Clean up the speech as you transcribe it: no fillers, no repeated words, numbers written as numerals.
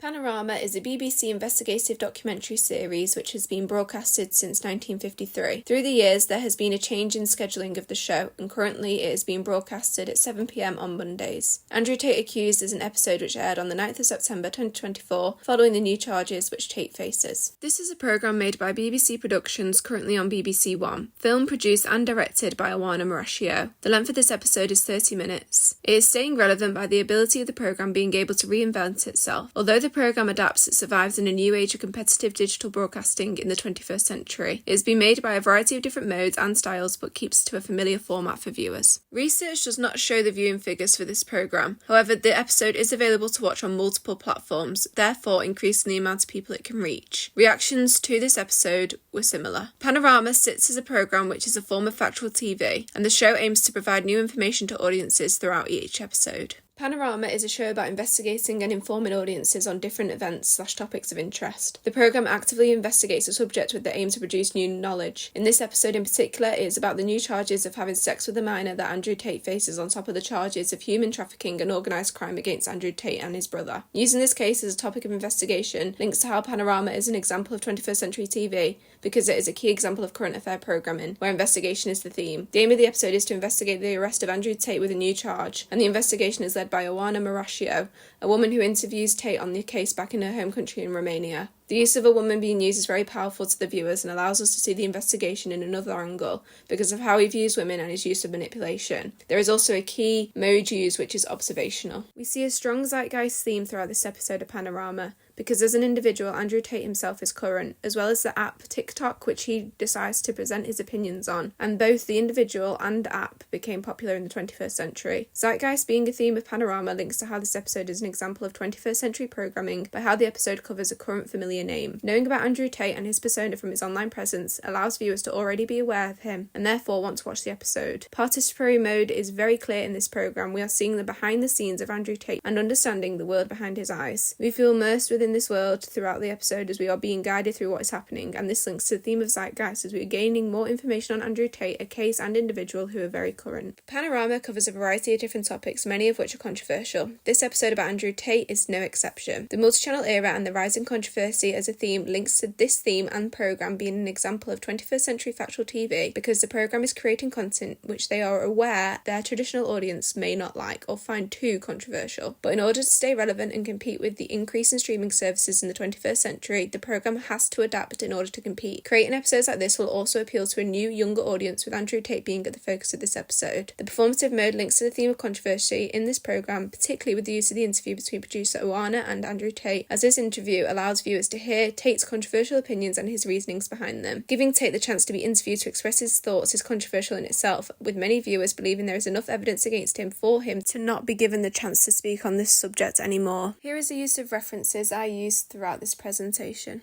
Panorama is a BBC investigative documentary series which has been broadcasted since 1953. Through the years, there has been a change in scheduling of the show, and currently it is being broadcasted at 7 p.m. on Mondays. Andrew Tate Accused is an episode which aired on the 9th of September 2024, following the new charges which Tate faces. This is a programme made by BBC Productions, currently on BBC One. Filmed, produced and directed by Awana Marashio. The length of this episode is 30 minutes. It is staying relevant by the ability of the programme being able to reinvent itself. Although the programme adapts, it survives in a new age of competitive digital broadcasting in the 21st century. It has been made by a variety of different modes and styles, but keeps to a familiar format for viewers. Research does not show the viewing figures for this programme. However, the episode is available to watch on multiple platforms, therefore increasing the amount of people it can reach. Reactions to this episode were similar. Panorama sits as a programme which is a form of factual TV, and the show aims to provide new information to audiences throughout each episode. Panorama is a show about investigating and informing audiences on different events/topics of interest. The programme actively investigates a subject with the aim to produce new knowledge. In this episode in particular, it is about the new charges of having sex with a minor that Andrew Tate faces on top of the charges of human trafficking and organised crime against Andrew Tate and his brother. Using this case as a topic of investigation links to how Panorama is an example of 21st century TV, because it is a key example of current affair programming, where investigation is the theme. The aim of the episode is to investigate the arrest of Andrew Tate with a new charge, and the investigation is led by Awana Marashio, a woman who interviews Tate on the case back in her home country in Romania. The use of a woman being used is very powerful to the viewers and allows us to see the investigation in another angle because of how he views women and his use of manipulation. There is also a key mode used which is observational. We see a strong zeitgeist theme throughout this episode of Panorama, because as an individual, Andrew Tate himself is current, as well as the app TikTok, which he decides to present his opinions on, and both the individual and app became popular in the 21st century. Zeitgeist being a theme of Panorama links to how this episode is an example of 21st century programming by how the episode covers a current familiar name. Knowing about Andrew Tate and his persona from his online presence allows viewers to already be aware of him, and therefore want to watch the episode. Participatory mode is very clear in this programme. We are seeing the behind the scenes of Andrew Tate and understanding the world behind his eyes. We feel immersed within this world throughout the episode as we are being guided through what is happening, and this links to the theme of zeitgeist as we are gaining more information on Andrew Tate, a case and individual who are very current. Panorama covers a variety of different topics, many of which are controversial. This episode about Andrew Tate is no exception. The multi-channel era and the rising controversy as a theme links to this theme and programme being an example of 21st century factual TV, because the programme is creating content which they are aware their traditional audience may not like or find too controversial. But in order to stay relevant and compete with the increase in streaming services in the 21st century, the programme has to adapt in order to compete. Creating episodes like this will also appeal to a new, younger audience, with Andrew Tate being at the focus of this episode. The performative mode links to the theme of controversy in this programme, particularly with the use of the interview between producer Awana and Andrew Tate, as this interview allows viewers to hear Tate's controversial opinions and his reasonings behind them. Giving Tate the chance to be interviewed to express his thoughts is controversial in itself, with many viewers believing there is enough evidence against him for him to not be given the chance to speak on this subject anymore. Here is a use of references I used throughout this presentation.